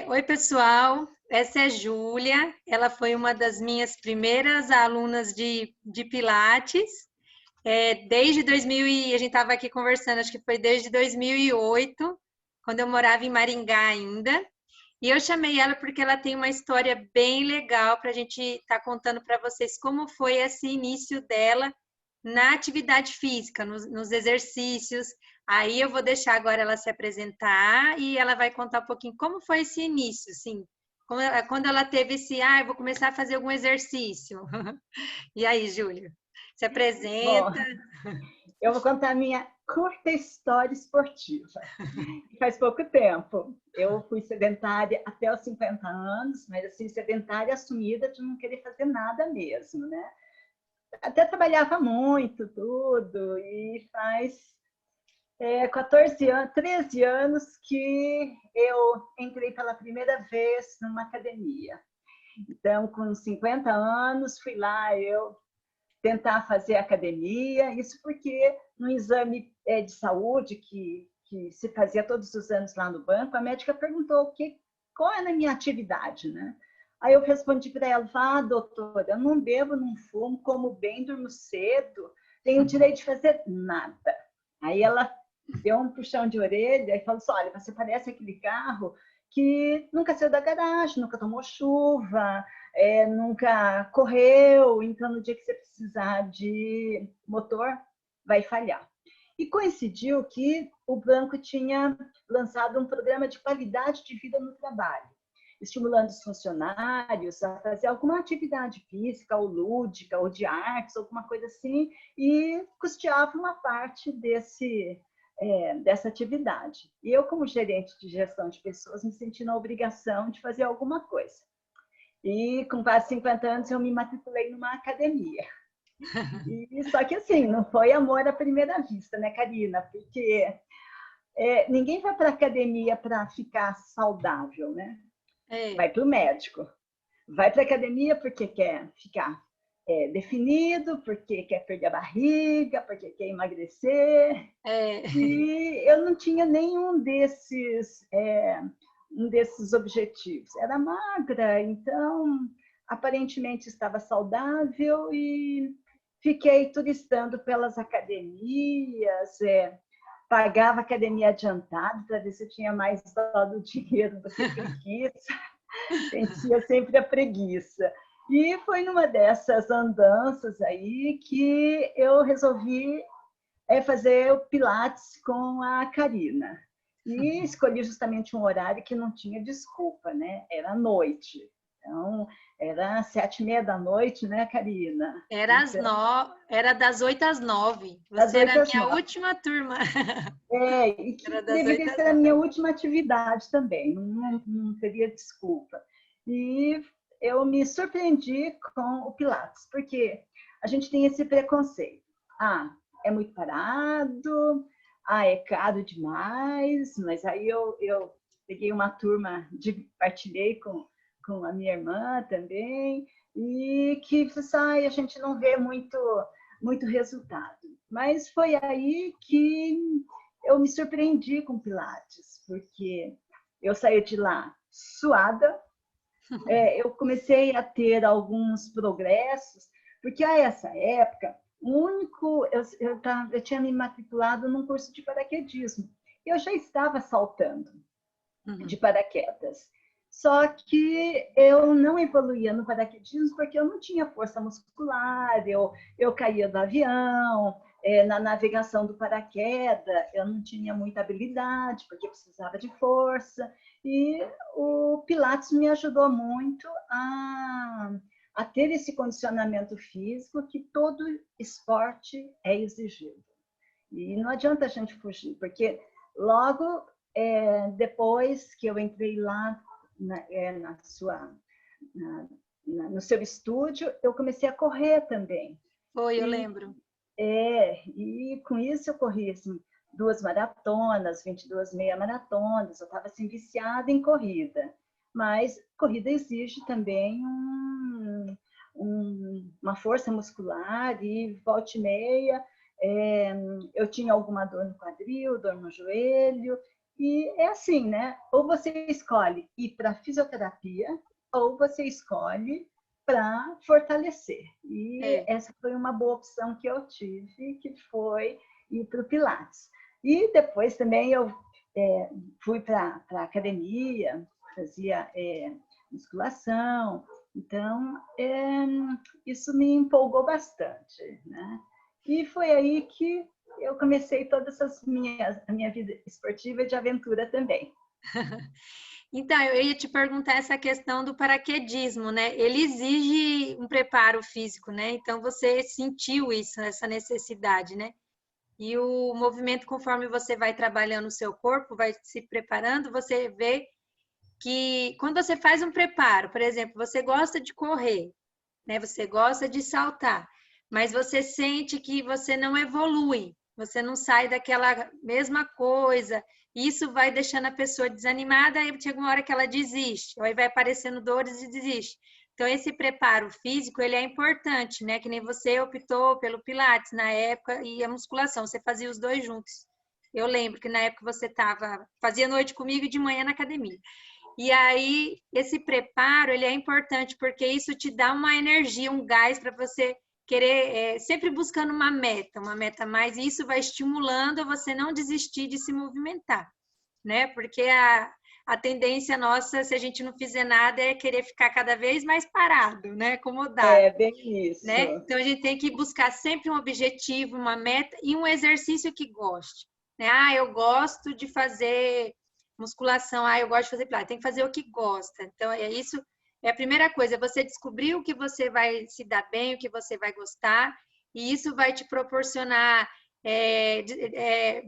Oi, pessoal. Essa é Júlia. Ela foi uma das minhas primeiras alunas de Pilates. Desde 2000 a gente estava aqui conversando, acho que foi desde 2008, quando eu morava em Maringá ainda. E eu chamei ela porque ela tem uma história bem legal para a gente estar contando para vocês como foi esse início dela na atividade física, nos exercícios. Aí eu vou deixar agora ela se apresentar e ela vai contar um pouquinho como foi esse início, assim, quando ela teve eu vou começar a fazer algum exercício. E aí, Júlia, se Bom, apresenta. eu vou contar a minha curta história esportiva. Faz pouco tempo. Eu fui sedentária até os 50 anos, mas assim, sedentária assumida de não querer fazer nada mesmo, né? Até trabalhava muito, tudo, e faz 14 anos, 13 anos que eu entrei pela primeira vez numa academia. Então, com 50 anos, fui lá, eu tentar fazer academia, isso porque no exame de saúde que se fazia todos os anos lá no banco, a médica perguntou qual era a minha atividade, né? Aí eu respondi para ela, doutora, eu não bebo, não fumo, como bem, durmo cedo, tenho direito de fazer nada. Aí ela deu um puxão de orelha e falou assim, olha, você parece aquele carro que nunca saiu da garagem, nunca tomou chuva, nunca correu, então no dia que você precisar de motor, vai falhar. E coincidiu que o banco tinha lançado um programa de qualidade de vida no trabalho, estimulando os funcionários a fazer alguma atividade física, ou lúdica, ou de artes, alguma coisa assim, e custeava uma parte dessa atividade. E eu, como gerente de gestão de pessoas, me senti na obrigação de fazer alguma coisa. E com quase 50 anos eu me matriculei numa academia. E só que assim, não foi amor à primeira vista, né, Karina? Porque ninguém vai para a academia para ficar saudável, né? É, Vai para o médico. Vai para a academia porque quer ficar definido, porque quer perder a barriga, porque quer emagrecer. é. E eu não tinha nenhum desses objetivos. Era magra, então aparentemente estava saudável e fiquei turistando pelas academias, pagava academia adiantado para ver se eu tinha mais dó do dinheiro do que preguiça, sentia sempre a preguiça. E foi numa dessas andanças aí que eu resolvi fazer o Pilates com a Karina. E escolhi justamente um horário que não tinha desculpa, né? Era à noite. Então, era 7h30 da noite, né, Karina? Então, Era das 8 às 9. das Você era a 8 às minha 9. última turma. E que Era das 8 deveria às ser a 9. minha última atividade também, não teria desculpa. E eu me surpreendi com o Pilates, porque a gente tem esse preconceito. É muito parado, é caro demais, mas aí eu peguei uma turma, partilhei com a minha irmã também, e que a gente não vê muito resultado. Mas foi aí que eu me surpreendi com Pilates, porque eu saí de lá suada, eu comecei a ter alguns progressos, porque a essa época, eu tinha me matriculado num curso de paraquedismo. Eu já estava saltando de Uhum. paraquedas. Só que eu não evoluía no paraquedismo porque eu não tinha força muscular, eu caía do avião, na navegação do paraquedas, eu não tinha muita habilidade porque precisava de força. E o Pilates me ajudou muito a ter esse condicionamento físico que todo esporte é exigido. E não adianta a gente fugir, porque logo depois que eu entrei lá no seu estúdio, eu comecei a correr também. Foi, eu E, lembro. e com isso eu corri assim, 2 maratonas, 22 meia maratonas, eu estava assim, viciada em corrida. Mas corrida exige também uma força muscular e volta e meia eu tinha alguma dor no quadril, dor no joelho, E é assim, né? Ou você escolhe ir para fisioterapia, ou você escolhe para fortalecer. E É. essa foi uma boa opção que eu tive, que foi ir para o Pilates. E depois também eu fui para a academia, fazia musculação. Então, isso me empolgou bastante, né? E foi aí que eu comecei todas a minha vida esportiva e de aventura também. Então, eu ia te perguntar essa questão do paraquedismo, né? Ele exige um preparo físico, né? Então, você sentiu isso, essa necessidade, né? E o movimento, conforme você vai trabalhando o seu corpo, vai se preparando, você vê que quando você faz um preparo, por exemplo, você gosta de correr, né? Você gosta de saltar, mas você sente que você não evolui, você não sai daquela mesma coisa. Isso vai deixando a pessoa desanimada, aí chega uma hora que ela desiste, aí vai aparecendo dores e desiste. Então, esse preparo físico, ele é importante, né? Que nem você optou pelo Pilates na época e a musculação, você fazia os dois juntos. Eu lembro que na época você fazia noite comigo e de manhã na academia. E aí, esse preparo, ele é importante, porque isso te dá uma energia, um gás para você querer, sempre buscando uma meta mais, e isso vai estimulando você não desistir de se movimentar, né? Porque a tendência nossa, se a gente não fizer nada, é querer ficar cada vez mais parado, né? Acomodado, É bem isso. né? Então, a gente tem que buscar sempre um objetivo, uma meta e um exercício que goste, né? Ah, eu gosto de fazer musculação, ah, eu gosto de fazer pilates, tem que fazer o que gosta. Então, é isso, é a primeira coisa, você descobrir o que você vai se dar bem, o que você vai gostar, e isso vai te proporcionar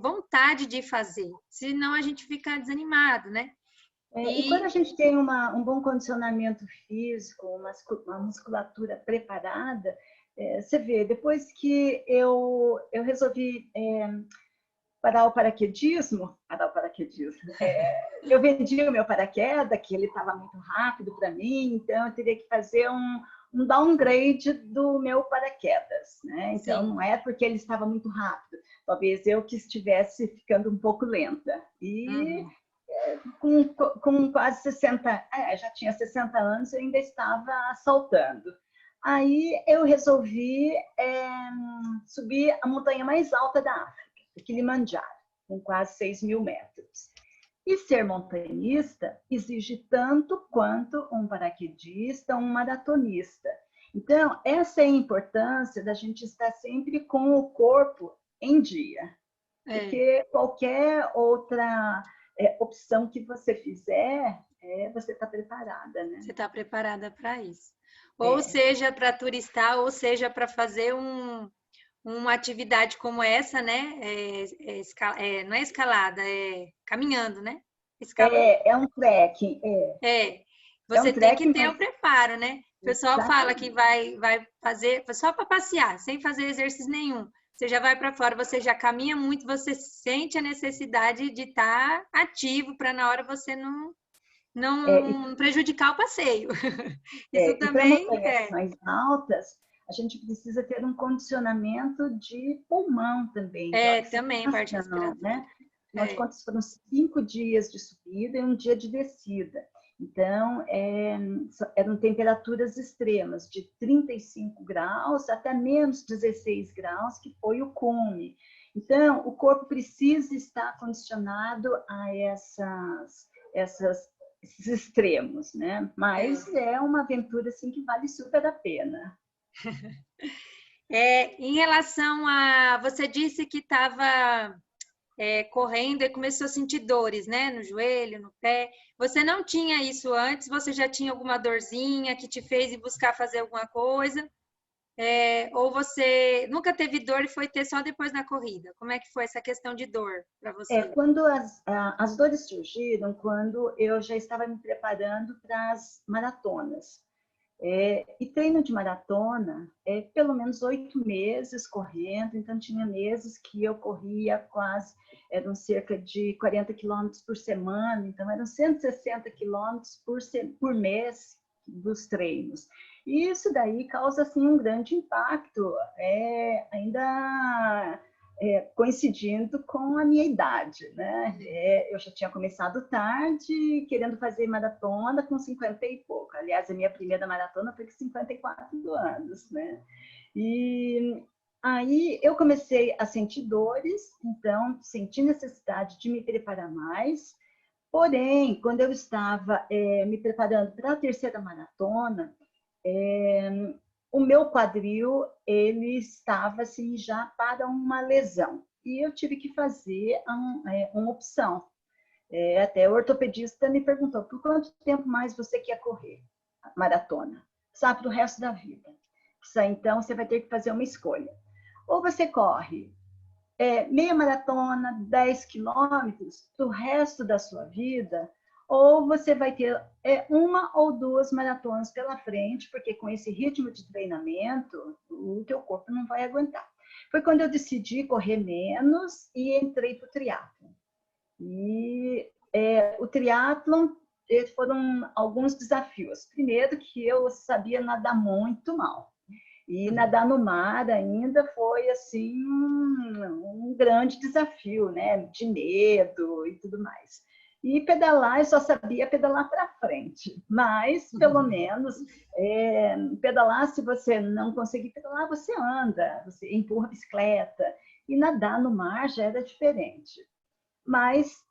vontade de fazer, senão a gente fica desanimado, né? E quando a gente tem um bom condicionamento físico, uma musculatura preparada, você vê, depois que eu resolvi parar o paraquedismo, eu vendi o meu paraquedas, que ele estava muito rápido para mim, então eu teria que fazer um downgrade do meu paraquedas, né? Então, Sim. não é porque ele estava muito rápido, talvez eu que estivesse ficando um pouco lenta. E Uhum. com quase 60, já tinha 60 anos, eu ainda estava saltando. Aí eu resolvi subir a montanha mais alta da África, o Kilimanjaro, com quase 6.000 metros. E ser montanhista exige tanto quanto um paraquedista, um maratonista. Então, essa é a importância da gente estar sempre com o corpo em dia, É. porque qualquer outra opção que você fizer, você está preparada, né? Você está preparada para isso. Ou É, seja, para turistar, ou seja, para fazer uma atividade como essa, né? Não é escalada, é caminhando, né? Escalando. é um trekking, É, é um você tem que trekking, ter mas o preparo, né? O pessoal fala que exatamente. vai fazer só para passear, sem fazer exercício nenhum. Você já vai para fora, você já caminha muito, você sente a necessidade de estar ativo para na hora você É, não prejudicar o passeio. Isso e para também montanhas mais altas, a gente precisa ter um condicionamento de pulmão também, de também parte oxigenação, respiratória. né? Afinal de É, contas, foram 5 dias de subida e um dia de descida. Então, eram temperaturas extremas, de 35 graus até menos 16 graus, que foi o cume. Então, o corpo precisa estar condicionado a esses extremos, né? Mas é. é uma aventura assim que vale super a pena. Em relação a, você disse que estava correndo e começou a sentir dores, né? No joelho, no pé. Você não tinha isso antes? Você já tinha alguma dorzinha que te fez ir buscar fazer alguma coisa? Ou você nunca teve dor e foi ter só depois na corrida? Como é que foi essa questão de dor para você? Quando as dores surgiram, quando eu já estava me preparando para as maratonas. E treino de maratona é pelo menos 8 meses correndo, então tinha meses que eu corria quase, eram cerca de 40 quilômetros por semana, então eram 160 quilômetros por mês dos treinos. E isso daí causa assim um grande impacto, ainda coincidindo com a minha idade, né? Eu já tinha começado tarde, querendo fazer maratona com 50 e pouco. Aliás, a minha primeira maratona foi com 54 anos, né? E aí eu comecei a sentir dores, então senti necessidade de me preparar mais. Porém, quando eu estava me preparando para a terceira maratona, o meu quadril ele estava assim já para uma lesão e eu tive que fazer uma opção. Até o ortopedista me perguntou: por quanto tempo mais você quer correr maratona? Sabe, para o resto da vida. Então você vai ter que fazer uma escolha. Ou você corre meia maratona, 10 quilômetros para o resto da sua vida, ou você vai ter uma ou duas maratonas pela frente, porque com esse ritmo de treinamento, o teu corpo não vai aguentar. Foi quando eu decidi correr menos e entrei para o triatlon. E o triatlon foram alguns desafios. Primeiro que eu sabia nadar muito mal. E nadar no mar ainda foi assim um grande desafio, né? De medo e tudo mais. E pedalar, eu só sabia pedalar para frente, mas pelo menos pedalar, se você não conseguir pedalar, você anda, você empurra a bicicleta. E nadar no mar já era diferente. Mas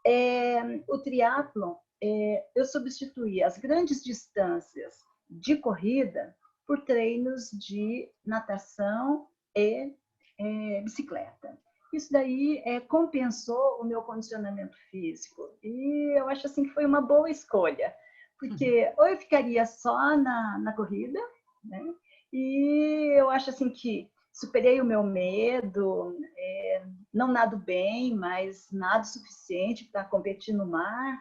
o triatlon, eu substituí as grandes distâncias de corrida por treinos de natação e bicicleta. Isso daí compensou o meu condicionamento físico. E eu acho assim que foi uma boa escolha, porque ou eu ficaria só na corrida, né? E eu acho assim que superei o meu medo, não nado bem, mas nado o suficiente para competir no mar.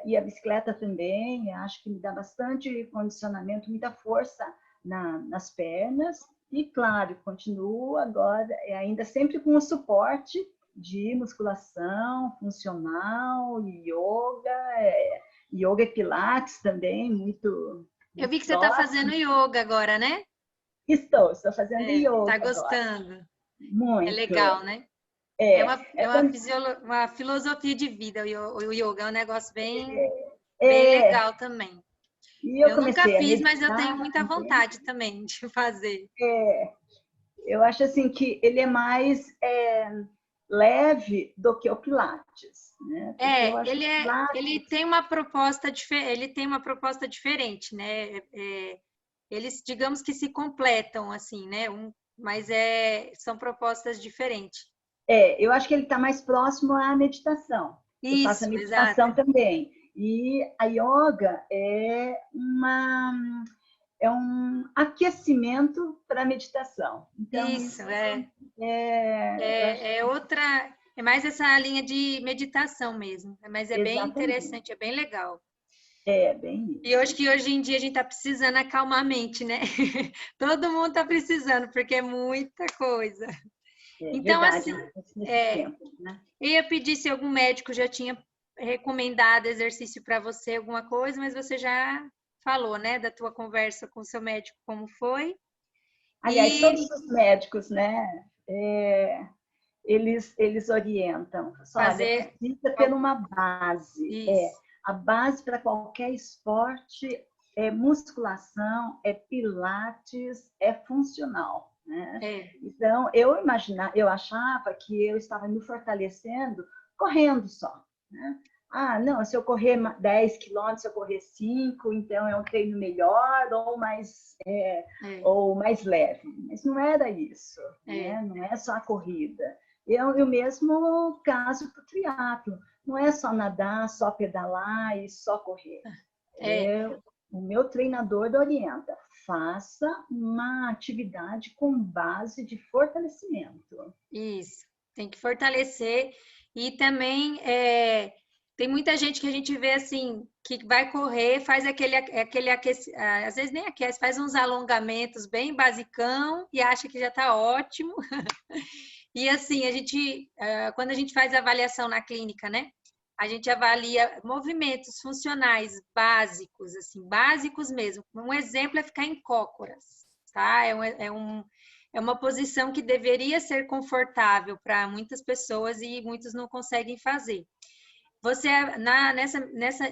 E a bicicleta também, acho que me dá bastante condicionamento, muita força nas pernas. E, claro, continuo agora, ainda sempre com o suporte de musculação funcional, yoga e pilates também, muito. Eu vi que você está fazendo yoga agora, né? Estou fazendo yoga. Está gostando? Agora. Muito. É legal, né? Uma filosofia de vida, o yoga é um negócio bem legal também. E eu nunca fiz, mas eu tenho muita vontade também de fazer. Eu acho assim que ele é mais leve do que o Pilates, né? Ele tem uma proposta diferente, né? Eles, digamos que se completam assim, né? Mas são propostas diferentes. Eu acho que ele está mais próximo à meditação. Isso, eu faço a meditação também. E a yoga é um aquecimento para a meditação. Então, isso é mais essa linha de meditação mesmo, mas bem interessante, é bem legal. Bem isso. E hoje que hoje em dia a gente está precisando acalmar a mente, né? Todo mundo está precisando, porque é muita coisa. Então, verdade, assim, tempo, né? Eu ia pedir se algum médico já tinha recomendado exercício para você, alguma coisa, mas você já falou, né, da tua conversa com o seu médico, como foi. Aliás, todos os médicos, né, eles orientam. Olha, precisa ter uma base. A base para qualquer esporte é musculação, é pilates, é funcional. Né? Então, eu achava que eu estava me fortalecendo correndo só. Né? Não, se eu correr 10 quilômetros, se eu correr 5, então é um treino melhor ou mais leve. Mas não era isso, né? Não é só a corrida. E o mesmo caso para o triatlo. Não é só nadar, só pedalar e só correr. O meu treinador orienta, faça uma atividade com base de fortalecimento. Isso, tem que fortalecer. E também tem muita gente que a gente vê assim, que vai correr, faz aquele aquecimento, às vezes nem aquece, faz uns alongamentos bem basicão e acha que já está ótimo. E assim, quando a gente faz a avaliação na clínica, né? A gente avalia movimentos funcionais básicos, assim, básicos mesmo. Um exemplo é ficar em cócoras, tá? é uma posição que deveria ser confortável para muitas pessoas e muitos não conseguem fazer. Você,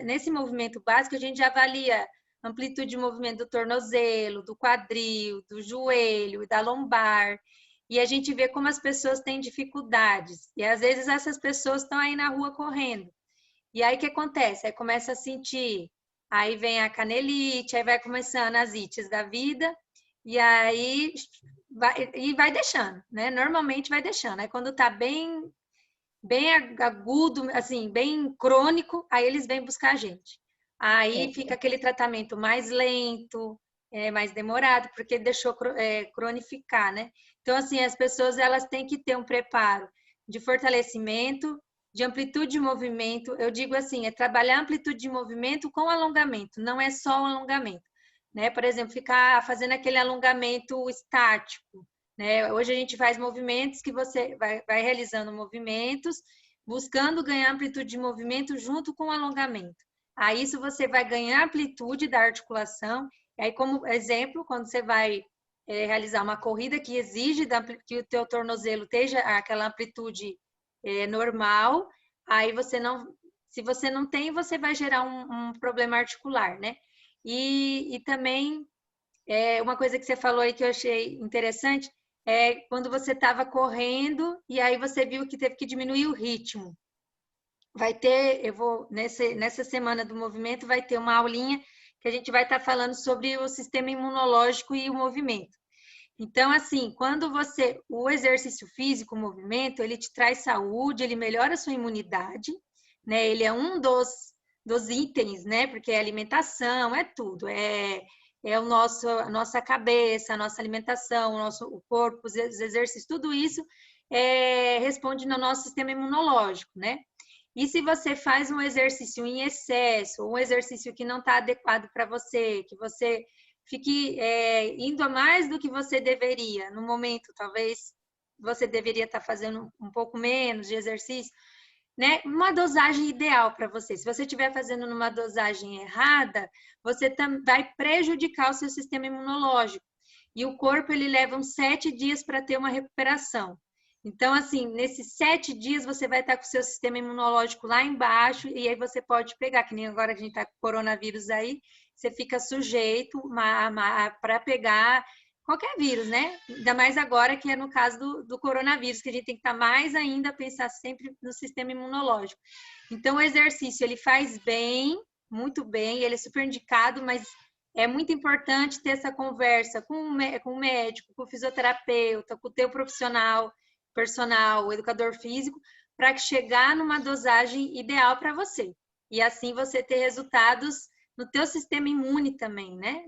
nesse movimento básico, a gente já avalia amplitude de movimento do tornozelo, do quadril, do joelho, da lombar, e a gente vê como as pessoas têm dificuldades. E às vezes essas pessoas estão aí na rua correndo. E aí o que acontece? Aí começa a sentir, aí vem a canelite, aí vai começando as ites da vida, e aí vai deixando, né? Normalmente vai deixando. Aí quando tá bem agudo, assim, bem crônico, aí eles vêm buscar a gente. Aí fica aquele tratamento mais lento, mais demorado, porque deixou cronificar, né? Então, assim, as pessoas elas têm que ter um preparo de fortalecimento, de amplitude de movimento. Eu digo assim, é trabalhar amplitude de movimento com alongamento, não é só o alongamento, né? Por exemplo, ficar fazendo aquele alongamento estático, né? Hoje a gente faz movimentos que você vai realizando movimentos, buscando ganhar amplitude de movimento junto com o alongamento. Aí isso você vai ganhar amplitude da articulação. E aí, como exemplo, quando você vai realizar uma corrida que exige que o teu tornozelo esteja aquela amplitude normal, aí você não, se você não tem, você vai gerar um problema articular, né? E também, uma coisa que você falou aí que eu achei interessante, é quando você estava correndo e aí você viu que teve que diminuir o ritmo. Vai ter, eu vou, nessa semana do movimento, vai ter uma aulinha que a gente vai estar falando sobre o sistema imunológico e o movimento. Então, assim, o exercício físico, o movimento, ele te traz saúde, ele melhora a sua imunidade, né? Ele é um dos itens, né? Porque é alimentação, é tudo, é a nossa cabeça, a nossa alimentação, o corpo, os exercícios, tudo isso responde no nosso sistema imunológico, né? E se você faz um exercício em excesso, um exercício que não está adequado para você, que você fique indo a mais do que você deveria, no momento, talvez você deveria estar fazendo um pouco menos de exercício, né? Uma dosagem ideal para você. Se você estiver fazendo numa dosagem errada, você vai prejudicar o seu sistema imunológico. E o corpo, ele leva uns 7 dias para ter uma recuperação. Então, assim, nesses 7 dias você vai estar com o seu sistema imunológico lá embaixo e aí você pode pegar, que nem agora que a gente está com coronavírus aí, você fica sujeito para pegar qualquer vírus, né? Ainda mais agora que é no caso do coronavírus, que a gente tem que estar mais ainda a pensar sempre no sistema imunológico. Então, o exercício, ele faz bem, muito bem, ele é super indicado, mas é muito importante ter essa conversa com o médico, com o fisioterapeuta, com o teu profissional, personal, o educador físico, para chegar numa dosagem ideal para você. E assim você ter resultados no teu sistema imune também, né?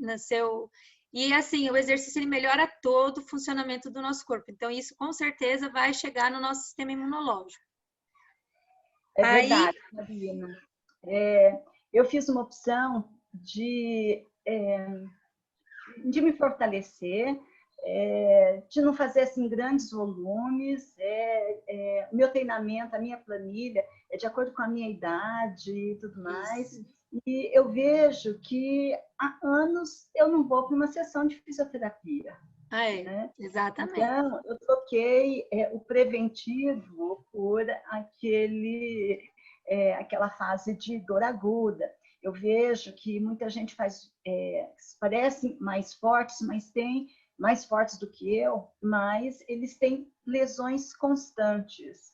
E assim, o exercício ele melhora todo o funcionamento do nosso corpo. Então, isso com certeza vai chegar no nosso sistema imunológico. É verdade, Marina. Eu fiz uma opção de me fortalecer, de não fazer assim grandes volumes. O meu treinamento, a minha planilha é de acordo com a minha idade e tudo mais. Isso. E eu vejo que há anos eu não vou para uma sessão de fisioterapia. Né? Exatamente. Então, eu troquei o preventivo por aquela fase de dor aguda. Eu vejo que muita gente parecem mais fortes, mas tem mais fortes do que eu, mas eles têm lesões constantes.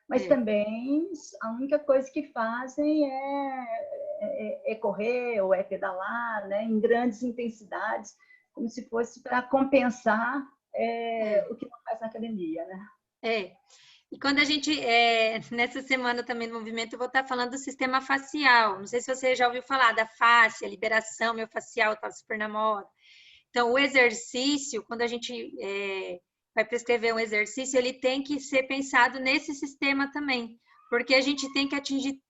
Mas também a única coisa que fazem é correr ou é pedalar, né, em grandes intensidades, como se fosse para compensar o que não faz na academia, né? E quando a gente, nessa semana também do movimento, eu vou estar falando do sistema facial. Não sei se você já ouviu falar da face, a liberação miofascial, está super na moda. Então, o exercício, quando a gente vai prescrever um exercício, ele tem que ser pensado nesse sistema também, porque a gente tem que atingir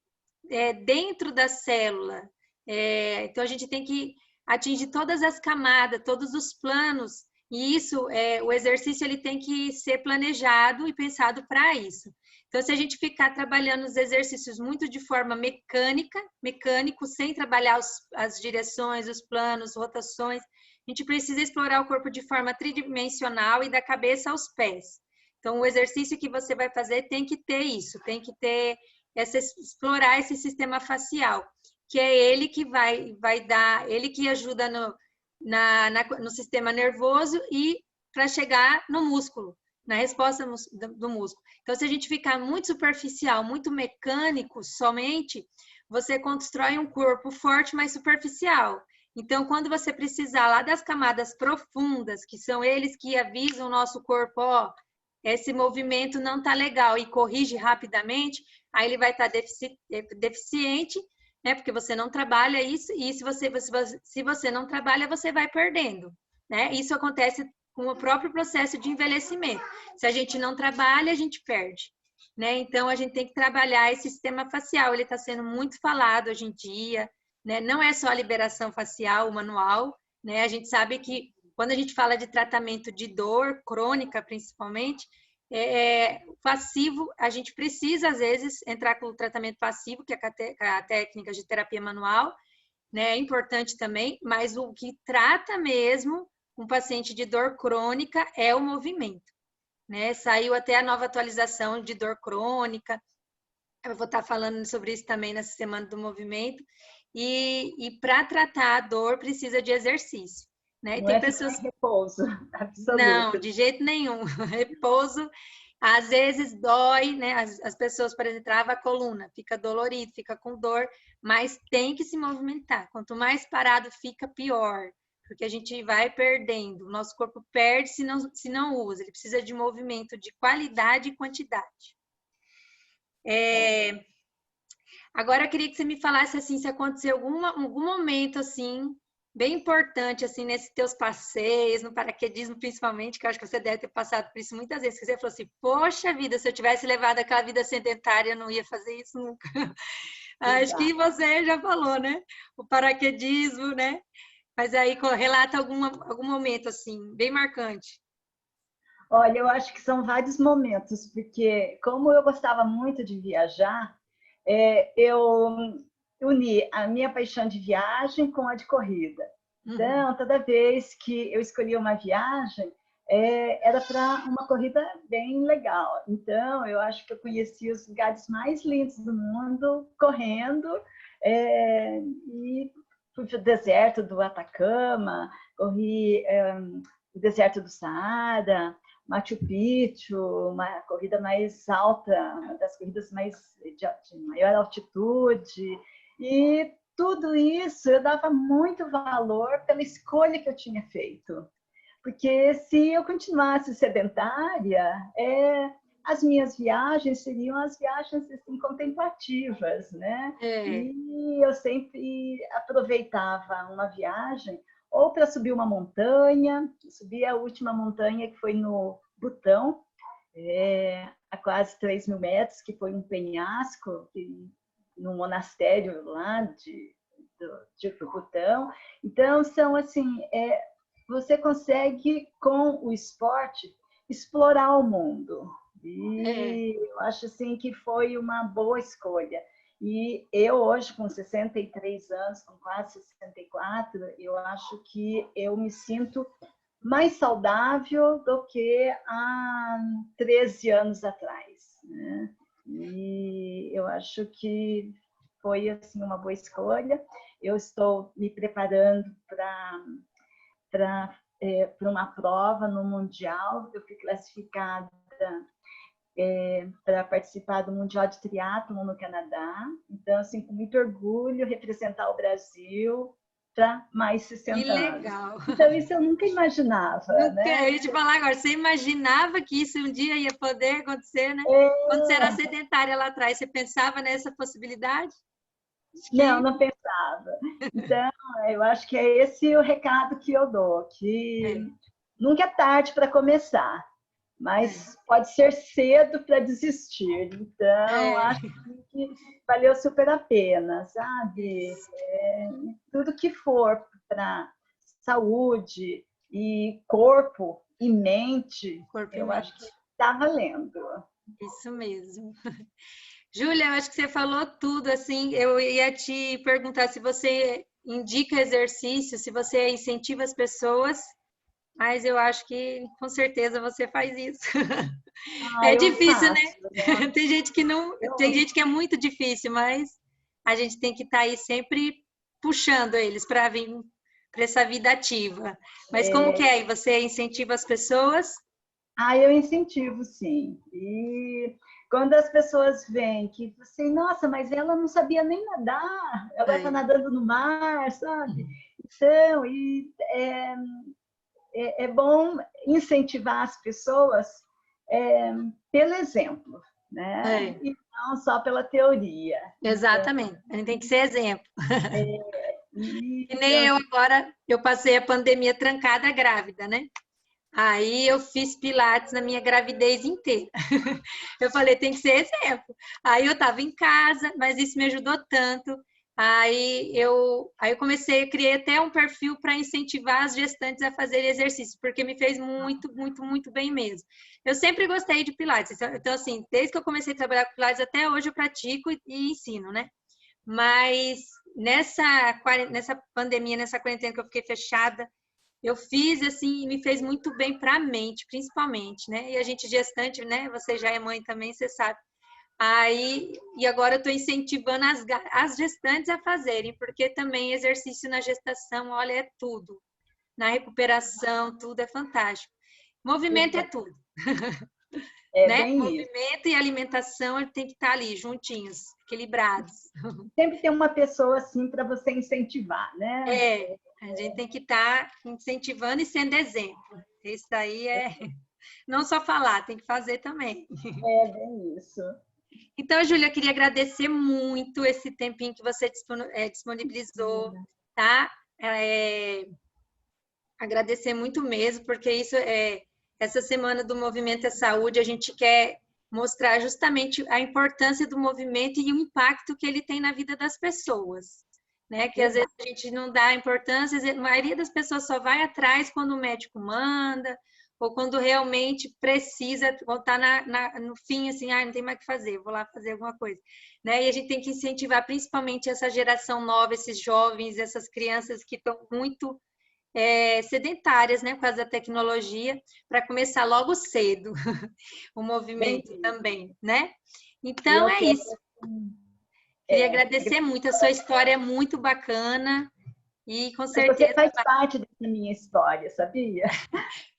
dentro da célula. Então, a gente tem que atingir todas as camadas, todos os planos, e isso, o exercício ele tem que ser planejado e pensado para isso. Então, se a gente ficar trabalhando os exercícios muito de forma mecânico, sem trabalhar as direções, os planos, rotações, a gente precisa explorar o corpo de forma tridimensional e da cabeça aos pés. Então, o exercício que você vai fazer tem que ter isso, tem que ter explorar esse sistema facial, que é ele que vai dar, ele que ajuda no sistema nervoso e para chegar no músculo, na resposta do músculo. Então, se a gente ficar muito superficial, muito mecânico somente, você constrói um corpo forte, mas superficial. Então, quando você precisar lá das camadas profundas, que são eles que avisam o nosso corpo, ó, esse movimento não está legal e corrige rapidamente, aí ele vai estar deficiente, né? Porque você não trabalha isso, e se você não trabalha, você vai perdendo, né? Isso acontece com o próprio processo de envelhecimento. Se a gente não trabalha, a gente perde, né? Então, a gente tem que trabalhar esse sistema facial, ele está sendo muito falado hoje em dia, né? Não é só a liberação facial, o manual, né? A gente sabe que quando a gente fala de tratamento de dor crônica, principalmente, passivo, a gente precisa, às vezes, entrar com o tratamento passivo, que é a técnica de terapia manual, né? É importante também, mas o que trata mesmo um paciente de dor crônica é o movimento, né? Saiu até a nova atualização de dor crônica, eu vou estar falando sobre isso também nessa semana do movimento, e para tratar a dor precisa de exercício, né? E Não tem é pessoas... ficar em repouso Não, absoluto. de jeito nenhum. Repouso, às vezes dói, né? As pessoas, por exemplo, trava a coluna, fica dolorido, fica com dor, mas tem que se movimentar. Quanto mais parado fica, pior, porque a gente vai perdendo. O nosso corpo perde se não usa. Ele precisa de movimento de qualidade e quantidade. Agora, eu queria que você me falasse assim, se aconteceu algum momento assim, bem importante assim nesses teus passeios, no paraquedismo principalmente, que eu acho que você deve ter passado por isso muitas vezes, que você falou assim, poxa vida, se eu tivesse levado aquela vida sedentária, eu não ia fazer isso nunca. Acho que você já falou, né? O paraquedismo, né? Mas aí relata algum momento assim, bem marcante. Olha, eu acho que são vários momentos, porque como eu gostava muito de viajar, eu uni a minha paixão de viagem com a de corrida. Então, toda vez que eu escolhia uma viagem, era para uma corrida bem legal. Então, eu acho que eu conheci os lugares mais lindos do mundo correndo, e fui para o deserto do Atacama, corri o deserto do Saara, Machu Picchu, uma corrida mais alta, uma das corridas mais de maior altitude, e tudo isso eu dava muito valor pela escolha que eu tinha feito. Porque se eu continuasse sedentária, as minhas viagens seriam as viagens assim, contemplativas, né? E eu sempre aproveitava uma viagem ou para subir uma montanha, subi a última montanha que foi no Butão, a quase 3.000 metros, que foi um penhasco, num monastério lá do Butão. Então, são assim, você consegue, com o esporte, explorar o mundo. E eu acho assim, que foi uma boa escolha. E eu hoje, com 63 anos, com quase 64, eu acho que eu me sinto mais saudável do que há 13 anos atrás, né? E eu acho que foi assim, uma boa escolha. Eu estou me preparando para uma prova no Mundial. Eu fui classificada para participar do Mundial de Triatlon no Canadá. Então, assim, com muito orgulho, representar o Brasil para mais 60 anos. Que legal! Então, isso eu nunca imaginava, né? Eu ia te falar agora, você imaginava que isso um dia ia poder acontecer, né? Quando você era sedentária lá atrás, você pensava nessa possibilidade? Não pensava. Então, eu acho que é esse o recado que eu dou, que nunca é tarde para começar, mas pode ser cedo para desistir. Então, acho que valeu super a pena, sabe? Tudo que for para saúde e corpo e mente, eu acho que está valendo. Isso mesmo. Júlia, eu acho que você falou tudo, assim, eu ia te perguntar se você indica exercício, se você incentiva as pessoas, mas eu acho que com certeza você faz isso. Ah, É eu difícil, né? faço, né? Tem gente que não, tem Eu, gente que é muito difícil, mas a gente tem que estar aí sempre puxando eles para vir para essa vida ativa. Mas como que é? E você incentiva as pessoas? eu incentivo, sim. E quando as pessoas veem que você, nossa, mas ela não sabia nem nadar, ela está É, nadando no mar, sabe? Então, é bom incentivar as pessoas é, pelo exemplo, né? é, E não só pela teoria. Então, exatamente. A gente tem que ser exemplo. Que nem então eu agora, eu passei a pandemia trancada grávida, né? Aí eu fiz pilates na minha gravidez inteira. Eu falei, tem que ser exemplo. Aí eu estava em casa, mas isso me ajudou tanto. Aí eu comecei, criei até um perfil para incentivar as gestantes a fazerem exercício, porque me fez muito, muito, muito bem mesmo. Eu sempre gostei de pilates. Então, assim, desde que eu comecei a trabalhar com pilates até hoje eu pratico e ensino, né? Mas nessa pandemia, nessa quarentena que eu fiquei fechada, eu fiz assim, e me fez muito bem para a mente, principalmente, né? E a gente gestante, né? Você já é mãe também, você sabe. E agora eu estou incentivando as gestantes a fazerem, porque também exercício na gestação, olha, é tudo. Na recuperação, tudo é fantástico. Movimento é tudo, é né? bem isso. Movimento e alimentação tem que estar ali, juntinhos, equilibrados. Sempre tem uma pessoa assim para você incentivar, né? É, a gente tem que estar incentivando e sendo exemplo. Isso aí é não só falar, tem que fazer também. É bem isso. Então, Júlia, eu queria agradecer muito esse tempinho que você disponibilizou, tá? É, agradecer muito mesmo, porque essa semana do Movimento é Saúde, a gente quer mostrar justamente a importância do movimento e o impacto que ele tem na vida das pessoas, né? Que às vezes a gente não dá importância, a maioria das pessoas só vai atrás quando o médico manda, ou quando realmente precisa, ou está no fim, assim, não tem mais o que fazer, vou lá fazer alguma coisa. Né? E a gente tem que incentivar principalmente essa geração nova, esses jovens, essas crianças que estão muito sedentárias, né, por causa da tecnologia, para começar logo cedo o Bem movimento isso. também, né? E Então eu é quero isso. Queria agradecer muito, a sua história é muito bacana e com você certeza faz parte dessa minha história, sabia?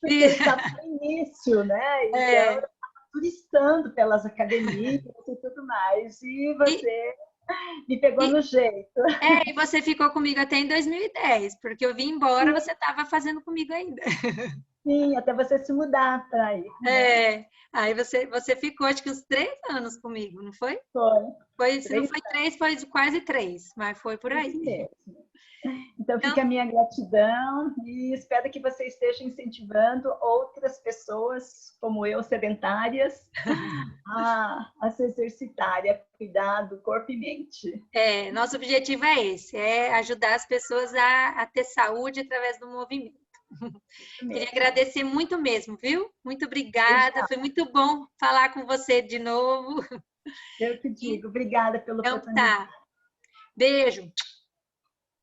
Porque eu estava no início, né? Então, eu é, estava turistando pelas academias e tudo mais. E e, você me pegou e, no jeito. e você ficou comigo até em 2010, porque eu vim embora, você estava fazendo comigo ainda. Sim, até você se mudar para aí, né? Aí você ficou acho que uns 3 anos comigo, não foi? Foi. Foi, se não 3 foi 3, foi quase 3, mas foi por anos, aí. isso mesmo. Então, Então, fica a minha gratidão e espero que você esteja incentivando outras pessoas, como eu, sedentárias, a se exercitar, a cuidar do corpo e mente. nosso objetivo é esse, é ajudar as pessoas a ter saúde através do movimento. Isso Queria mesmo. agradecer muito mesmo, viu? Muito obrigada, Obrigada. foi muito bom falar com você de novo. Eu que digo, obrigada pela Então oportunidade. tá, beijo,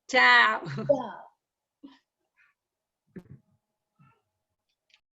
tchau. Tchau.